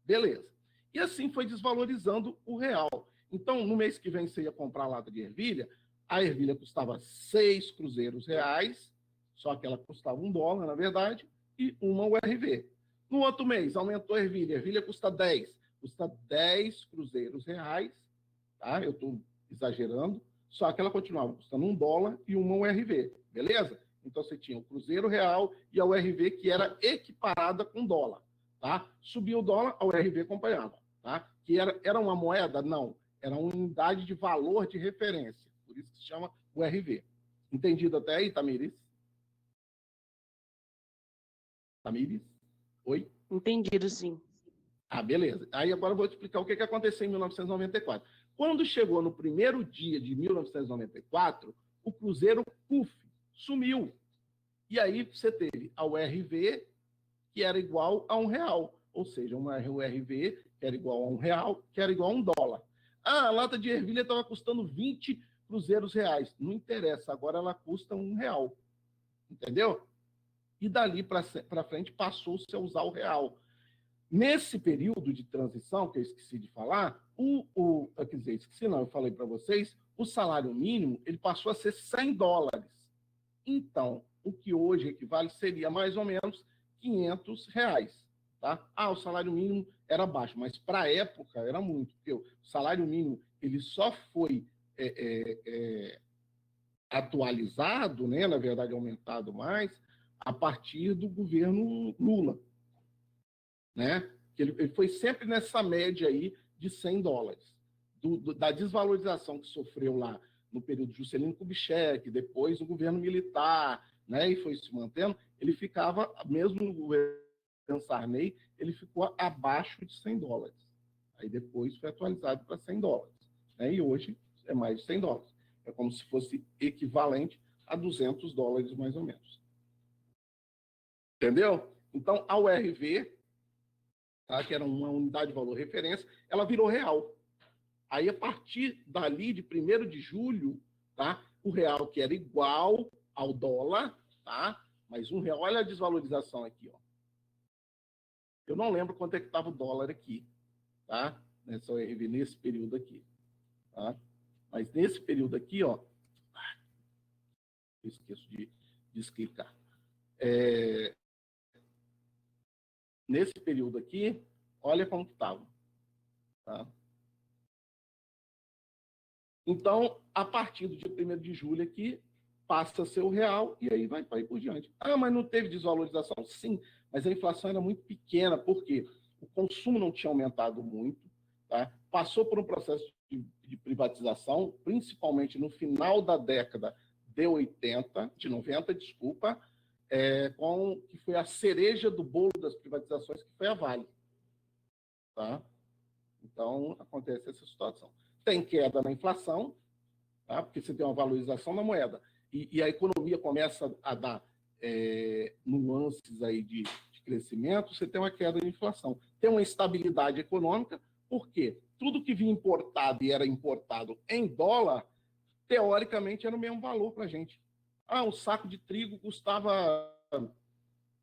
Beleza. E assim foi desvalorizando o real. Então, no mês que vem, você ia comprar a lata de ervilha, a ervilha custava 6 cruzeiros reais, só que ela custava $1, na verdade, e uma URV. No outro mês, aumentou a ervilha custa 10 cruzeiros reais, tá? Eu estou exagerando, só que ela continuava custando $1 e uma URV, beleza? Então você tinha o cruzeiro real e a URV que era equiparada com dólar, tá? Subiu o dólar, a URV acompanhava, tá? Que era uma moeda? Não, era uma unidade de valor de referência, por isso que se chama URV. Entendido até aí, Tamires? Tamires? Oi? Entendido, sim. Beleza. Aí agora eu vou te explicar o que aconteceu em 1994. Quando chegou no primeiro dia de 1994, o cruzeiro CUF sumiu. E aí você teve a URV, que era igual a R$1, ou seja, uma URV que era igual a R$1, que era igual a $1. A lata de ervilha estava custando 20 cruzeiros reais. Não interessa, agora ela custa R$1. Entendeu? E dali para frente passou-se a usar o real. Nesse período de transição, que eu esqueci de falar, quer dizer, esqueci não, eu falei para vocês, o salário mínimo ele passou a ser $100. Então, o que hoje equivale seria mais ou menos R$500. Tá? O salário mínimo era baixo, mas para a época era muito, porque o salário mínimo ele só foi atualizado, né, na verdade aumentado mais, a partir do governo Lula. Né? Ele foi sempre nessa média aí de $100. Da desvalorização que sofreu lá no período de Juscelino Kubitschek, depois no governo militar, né? E foi se mantendo, ele ficava, mesmo no governo Sarney, ele ficou abaixo de $100. Aí depois foi atualizado para $100. Né? E hoje é mais de $100. É como se fosse equivalente a $200, mais ou menos. Entendeu? Então, a URV, tá, que era uma unidade de valor referência, ela virou real. Aí, a partir dali, de 1º de julho, tá, o real, que era igual ao dólar, tá, mas R$1, olha a desvalorização aqui. Ó. Eu não lembro quanto é que estava o dólar aqui, tá, nesse período aqui. Tá? Mas nesse período aqui, ó, eu esqueço de explicar. Nesse período aqui, olha como que estava. Tá? Então, a partir do dia 1º de julho aqui, passa a ser o real e aí vai por diante. Mas não teve desvalorização? Sim, mas a inflação era muito pequena, porque o consumo não tinha aumentado muito, tá? Passou por um processo de privatização, principalmente no final da década de 90, desculpa, que foi a cereja do bolo das privatizações, que foi a Vale. Tá? Então, acontece essa situação. Tem queda na inflação, tá? Porque você tem uma valorização da moeda. E a economia começa a dar nuances aí de crescimento, você tem uma queda de inflação. Tem uma instabilidade econômica, porque tudo que vinha importado e era importado em dólar, teoricamente, era o mesmo valor para a gente. Um saco de trigo custava,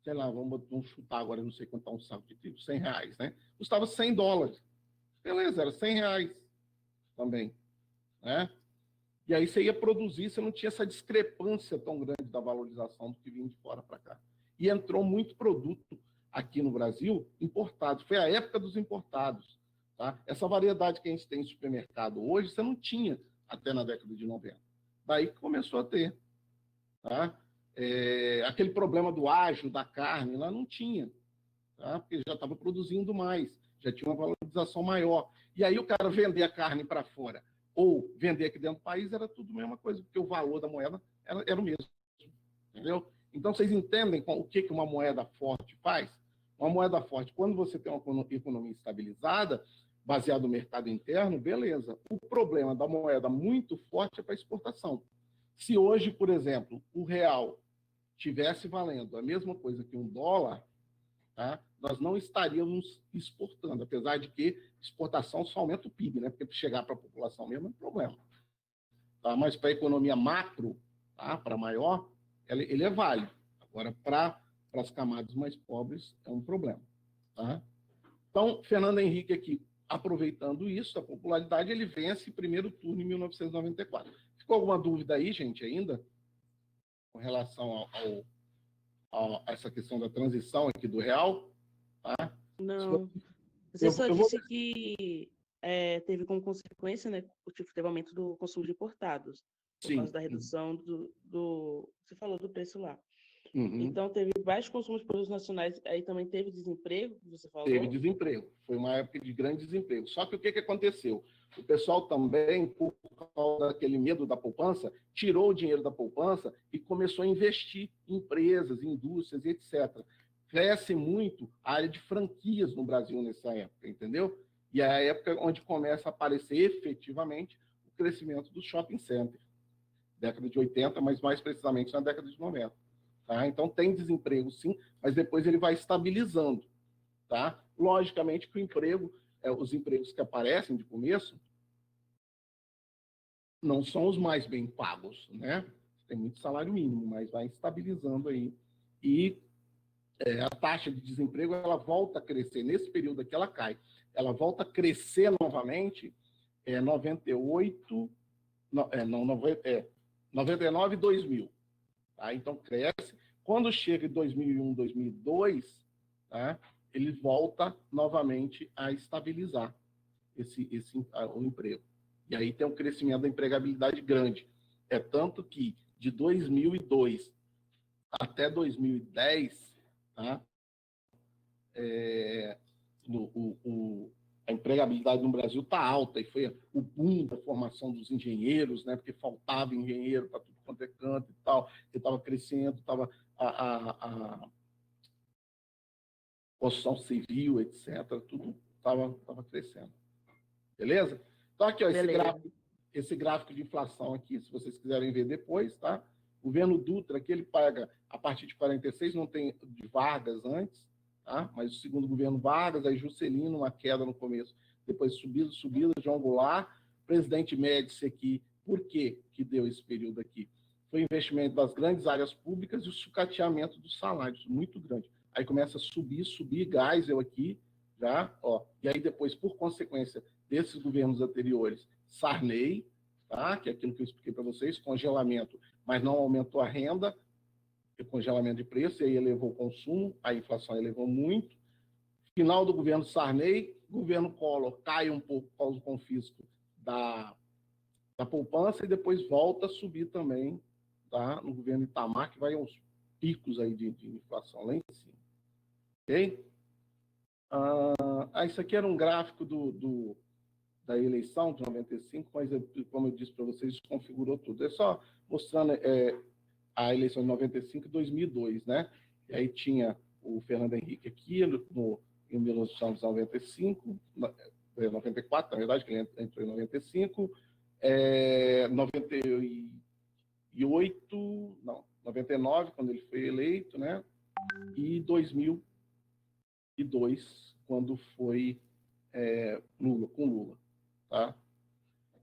sei lá, vamos chutar agora, não sei quanto está um saco de trigo, R$100, né? Custava $100. Beleza, era R$100 também, né? E aí você ia produzir, você não tinha essa discrepância tão grande da valorização do que vinha de fora para cá. E entrou muito produto aqui no Brasil importado. Foi a época dos importados, Tá? Essa variedade que a gente tem em supermercado hoje, você não tinha até na década de 90. Daí que começou a ter. Tá? Aquele problema do ágio, da carne, lá não tinha, tá? Porque já estava produzindo mais, já tinha uma valorização maior. E aí o cara vender a carne para fora ou vender aqui dentro do país era tudo a mesma coisa, porque o valor da moeda era o mesmo. Entendeu? Então, vocês entendem o que uma moeda forte faz? Uma moeda forte, quando você tem uma economia estabilizada, baseada no mercado interno, beleza. O problema da moeda muito forte é para exportação. Se hoje, por exemplo, o real tivesse valendo a mesma coisa que um dólar, tá? Nós não estaríamos exportando, apesar de que exportação só aumenta o PIB, né? Porque chegar para a população mesmo é um problema. Tá? Mas para a economia macro, tá? Para maior, ele é válido. Agora, para as camadas mais pobres, é um problema. Tá? Então, Fernando Henrique aqui, aproveitando isso, a popularidade, ele vence primeiro turno em 1994. Ficou alguma dúvida aí, gente, ainda? Com relação a essa questão da transição aqui do real? Tá? Não. Você só Eu vou... disse que teve como consequência, né, teve aumento do consumo de importados, por Sim. causa da redução do. Você falou do preço lá. Uhum. Então, teve baixo consumo de produtos nacionais, aí também teve desemprego, você falou? Teve desemprego. Foi uma época de grande desemprego. Só que o que aconteceu? O pessoal também, por causa daquele medo da poupança, tirou o dinheiro da poupança e começou a investir em empresas, indústrias e etc. Cresce muito a área de franquias no Brasil nessa época, entendeu? E é a época onde começa a aparecer efetivamente o crescimento dos shopping centers. Década de 80, mas mais precisamente na década de 90. Tá? Então tem desemprego sim, mas depois ele vai estabilizando. Tá? Logicamente que o emprego, os empregos que aparecem de começo, não são os mais bem pagos, né? Tem muito salário mínimo, mas vai estabilizando aí. E a taxa de desemprego, ela volta a crescer. Nesse período aqui, ela cai. Ela volta a crescer novamente 98, 99 e 2000. Tá? Então, cresce. Quando chega em 2001, 2002, tá? Ele volta novamente a estabilizar o emprego. E aí tem um crescimento da empregabilidade grande. É tanto que de 2002 até 2010, tá? A empregabilidade no Brasil está alta, e foi o boom da formação dos engenheiros, né? Porque faltava engenheiro para tudo quanto é canto e tal, que estava crescendo, estava a construção civil, etc., tudo estava crescendo. Beleza? Então, aqui, ó, esse gráfico de inflação aqui, se vocês quiserem ver depois, tá? O governo Dutra, aqui ele paga a partir de 46, não tem de Vargas antes, tá? Mas o segundo governo Vargas, aí Juscelino, uma queda no começo, depois subida, João Goulart, presidente Médici aqui. Por que deu esse período aqui? Foi investimento das grandes áreas públicas e o sucateamento dos salários, muito grande. Aí começa a subir, Geisel aqui, já, ó. E aí depois, por consequência desses governos anteriores, Sarney, tá? Que é aquilo que eu expliquei para vocês, congelamento, mas não aumentou a renda, congelamento de preço, e aí elevou o consumo, a inflação elevou muito. Final do governo Sarney, governo Collor cai um pouco por causa do confisco da poupança e depois volta a subir também, tá? No governo Itamar, que vai a uns picos aí de inflação lá em cima. Ok? Isso aqui era um gráfico da eleição de 95, mas, como eu disse para vocês, isso configurou tudo. É só mostrando a eleição de 95 e 2002, né? E aí tinha o Fernando Henrique aqui em 1995, 94, na verdade, que ele entrou em 95, 98, não, 99, quando ele foi eleito, né? E 2002, quando foi com Lula. Tá?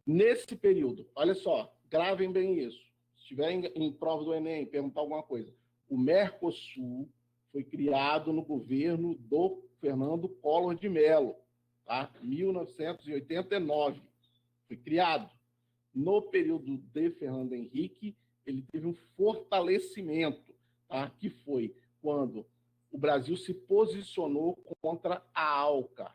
Nesse período, olha só, gravem bem isso. Se estiver em prova do Enem, perguntar alguma coisa. O Mercosul foi criado no governo do Fernando Collor de Mello, tá? 1989. Foi criado. No período de Fernando Henrique, ele teve um fortalecimento, tá? Que foi quando o Brasil se posicionou contra a ALCA,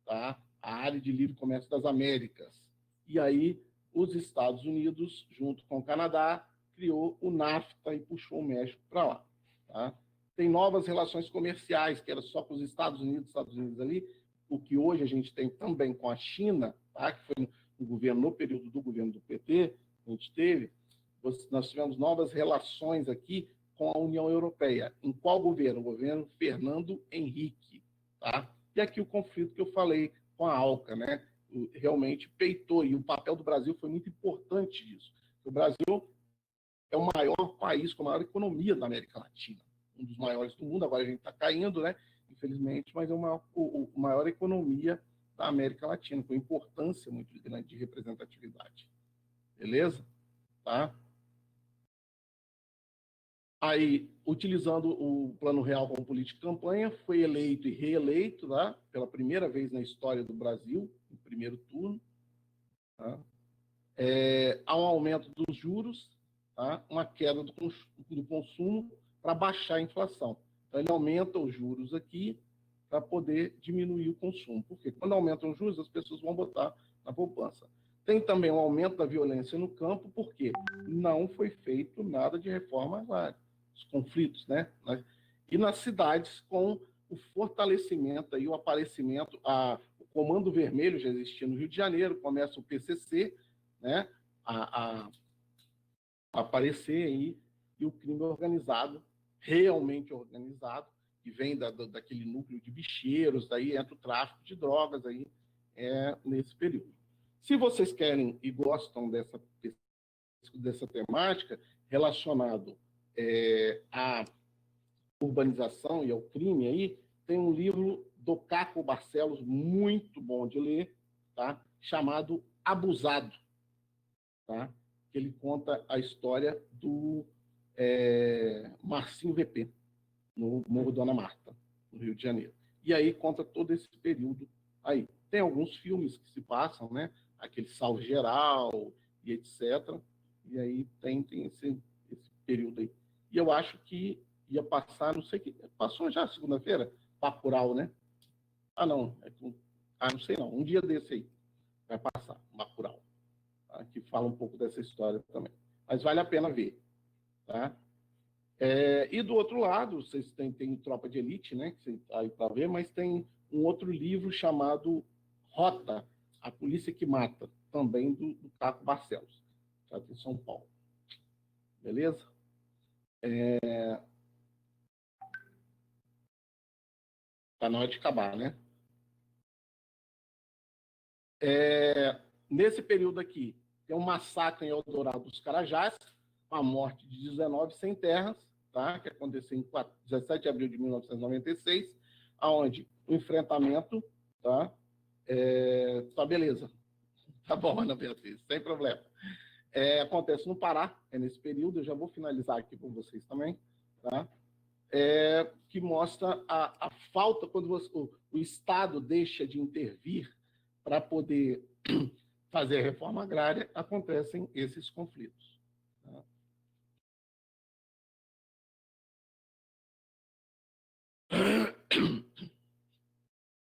tá? a área de livre comércio das Américas. E aí os Estados Unidos, junto com o Canadá, criou o NAFTA e puxou o México para lá. Tá? Tem novas relações comerciais, que era só com os Estados Unidos ali, o que hoje a gente tem também com a China, tá? Que foi no período do governo do PT, a gente teve, nós tivemos novas relações aqui com a União Europeia. Em qual governo? O governo Fernando Henrique. Tá? E aqui o conflito que eu falei com a ALCA, né? Realmente peitou, e o papel do Brasil foi muito importante nisso. O Brasil é o maior país com a maior economia da América Latina, um dos maiores do mundo. Agora a gente está caindo, né? Infelizmente, mas é o maior economia da América Latina, com importância muito grande de representatividade. Beleza? Tá? Aí, utilizando o Plano Real como política de campanha, foi eleito e reeleito, tá? Pela primeira vez na história do Brasil, no primeiro turno. Tá? Há um aumento dos juros, tá? Uma queda do consumo para baixar a inflação. Então, ele aumenta os juros aqui para poder diminuir o consumo. Porque quando aumentam os juros, as pessoas vão botar na poupança. Tem também um aumento da violência no campo, porque não foi feito nada de reforma agrária. Os conflitos, né? E nas cidades, com o fortalecimento e o aparecimento, o Comando Vermelho já existia no Rio de Janeiro, começa o PCC, né, a aparecer aí, e o crime organizado, realmente organizado, que vem daquele núcleo de bicheiros, daí entra o tráfico de drogas aí, nesse período. Se vocês querem e gostam dessa temática relacionado à urbanização e ao crime aí, tem um livro do Caco Barcelos, muito bom de ler, tá? Chamado Abusado. Tá? Ele conta a história do Marcinho VP, no Morro Dona Marta, no Rio de Janeiro. E aí conta todo esse período aí. Tem alguns filmes que se passam, né? Aquele Salve Geral e etc. E aí tem esse período aí. E eu acho que ia passar, não sei que. Passou já segunda-feira? Bacurau, né? Ah, não. Não sei não. Um dia desse aí vai passar, Bacurau. Tá? Que fala um pouco dessa história também. Mas vale a pena ver. Tá? E do outro lado, vocês têm Tropa de Elite, né? Que você está aí para ver, mas tem um outro livro chamado Rota, a Polícia que Mata, também do Caco Barcelos, tá? Em São Paulo. Beleza? Está na hora de acabar, né? Nesse período aqui, tem um massacre em Eldorado dos Carajás, a morte de 19 sem terras, tá? Que aconteceu em 17 de abril de 1996, onde o enfrentamento, tá? Tá, beleza. Tá bom, Ana Beatriz, sem problema. Acontece no Pará, nesse período, eu já vou finalizar aqui com vocês também, tá? Que mostra a falta, quando o Estado deixa de intervir para poder fazer a reforma agrária, acontecem esses conflitos. Tá?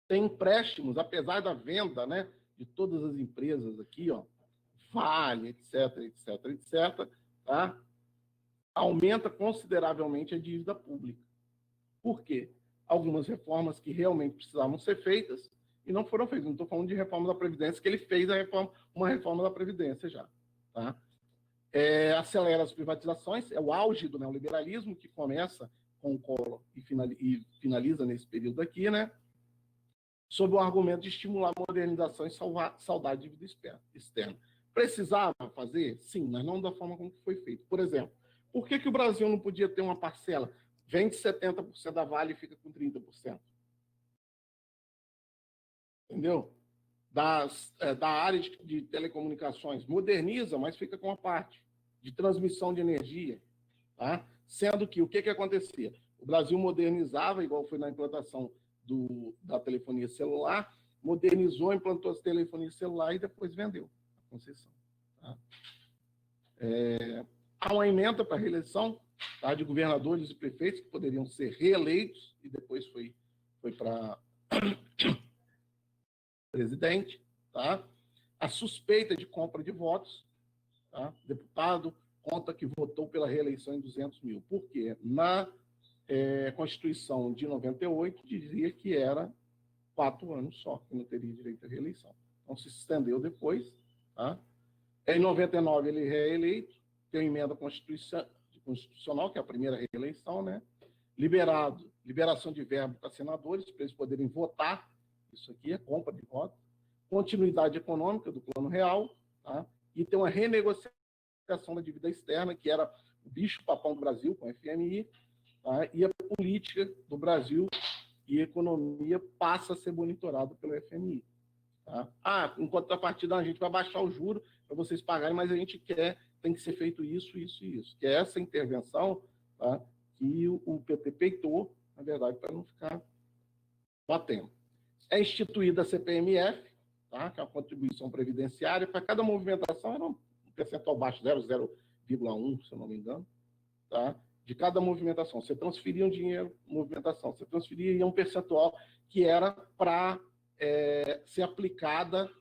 Tem empréstimos, apesar da venda, né, de todas as empresas aqui, ó, Vale, etc, etc, etc, tá? Aumenta consideravelmente a dívida pública. Por quê? Algumas reformas que realmente precisavam ser feitas e não foram feitas. Não estou falando de reforma da Previdência, que ele fez uma reforma da Previdência já. Tá? Acelera as privatizações, é o auge do neoliberalismo, que começa com o Collor e finaliza nesse período aqui, né? Sob o argumento de estimular a modernização e saldar a dívida externa. Precisava fazer? Sim, mas não da forma como foi feito. Por exemplo, por que o Brasil não podia ter uma parcela? Vende 70% da Vale e fica com 30%. Entendeu? Da área de telecomunicações, moderniza, mas fica com a parte de transmissão de energia. Tá? Sendo que o que acontecia? O Brasil modernizava, igual foi na implantação da telefonia celular, modernizou, implantou as telefonias celular e depois vendeu a concessão. Tá? Há uma emenda para reeleição, tá, de governadores e prefeitos que poderiam ser reeleitos e depois foi para presidente, tá? A suspeita de compra de votos, tá? Deputado conta que votou pela reeleição em 200 mil. Por quê? Na Constituição de 98 dizia que era 4 anos só, que não teria direito à reeleição. Então, se estendeu depois. Tá? Em 99, ele é reeleito, tem uma emenda constitucional, que é a primeira reeleição, né? Liberação de verbo para senadores, para eles poderem votar. Isso aqui é compra de voto. Continuidade econômica do Plano Real, tá? E tem uma renegociação da dívida externa, que era o bicho-papão do Brasil, com a FMI, tá? E a política do Brasil e a economia passa a ser monitorada pelo FMI. Tá? Em contrapartida, a gente vai baixar o juro para vocês pagarem, mas a gente tem que ser feito isso, isso e isso. Que é essa intervenção, tá? Que o PT peitou, na verdade, para não ficar batendo. É instituída a CPMF, tá? Que é a contribuição previdenciária. Para cada movimentação, era um percentual baixo, 0,1, se eu não me engano, tá? De cada movimentação. Você transferia um dinheiro, movimentação. Você transferia um percentual que era para ser aplicada,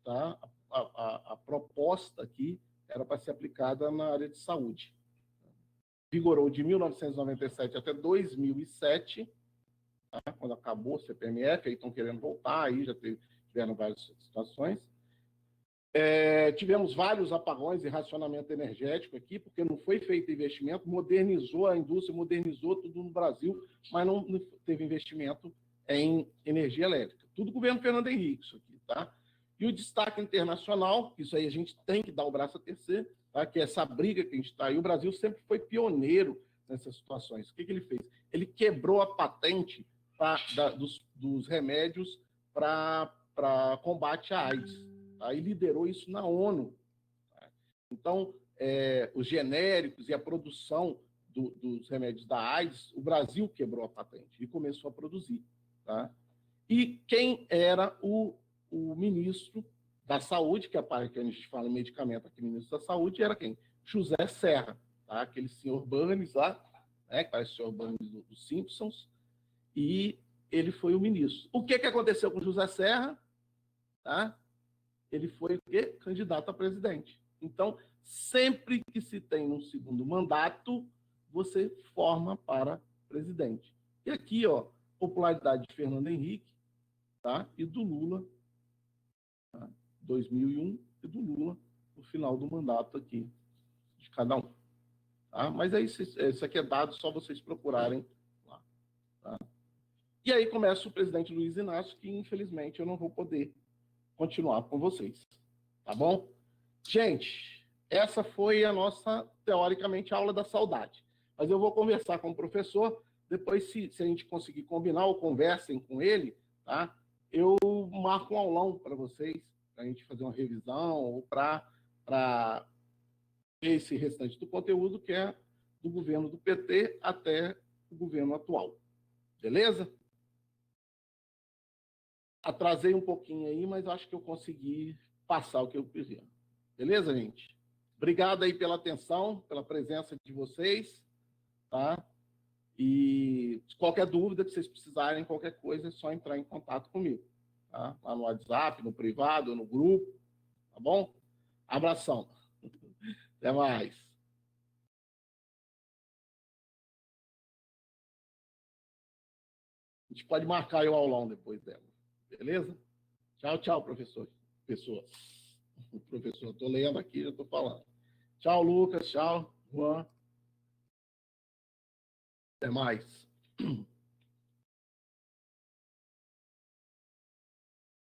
tá? A proposta aqui era para ser aplicada na área de saúde. Vigorou de 1997 até 2007, tá? Quando acabou o CPMF, aí estão querendo voltar, aí já tiveram várias situações. Tivemos vários apagões e racionamento energético aqui, porque não foi feito investimento, modernizou a indústria, modernizou tudo no Brasil, mas não teve investimento em energia elétrica. Tudo governo Fernando Henrique, isso aqui, tá? E o destaque internacional, isso aí a gente tem que dar o braço a torcer, tá? Que é essa briga que a gente está aí. O Brasil sempre foi pioneiro nessas situações. O que ele fez? Ele quebrou a patente dos remédios para combate à AIDS. Tá? E liderou isso na ONU. Tá? Então, os genéricos e a produção dos remédios da AIDS, o Brasil quebrou a patente e começou a produzir. Tá? E quem era o ministro da Saúde, que é a parte que a gente fala em medicamento aqui, ministro da Saúde, era quem? José Serra, tá? Aquele senhor Burns lá, né? Que parece o senhor Burns dos Simpsons, e ele foi o ministro. O que aconteceu com José Serra? Tá? Ele foi o quê? Candidato a presidente. Então, sempre que se tem um segundo mandato, você forma para presidente. E aqui, ó, popularidade de Fernando Henrique, tá? E do Lula, tá? 2001, e do Lula no final do mandato aqui, de cada um. Tá? Mas aí, isso aqui é dado, só vocês procurarem lá. Tá? E aí começa o presidente Luiz Inácio, que infelizmente eu não vou poder continuar com vocês. Tá bom? Gente, essa foi a nossa, teoricamente, aula da saudade. Mas eu vou conversar com o professor, depois, se a gente conseguir combinar ou conversem com ele, tá? Eu marco um aulão para vocês, para a gente fazer uma revisão ou para esse restante do conteúdo, que é do governo do PT até o governo atual. Beleza? Atrasei um pouquinho aí, mas acho que eu consegui passar o que eu queria. Beleza, gente? Obrigado aí pela atenção, pela presença de vocês, tá? E qualquer dúvida que vocês precisarem, qualquer coisa, é só entrar em contato comigo, tá? Lá no WhatsApp, no privado, no grupo, tá bom? Abração. Até mais. A gente pode marcar aí o aulão depois dela. Beleza? Tchau, tchau, professor. Pessoas. Professor, estou lendo aqui, já estou falando. Tchau, Lucas. Tchau, Juan. Até mais.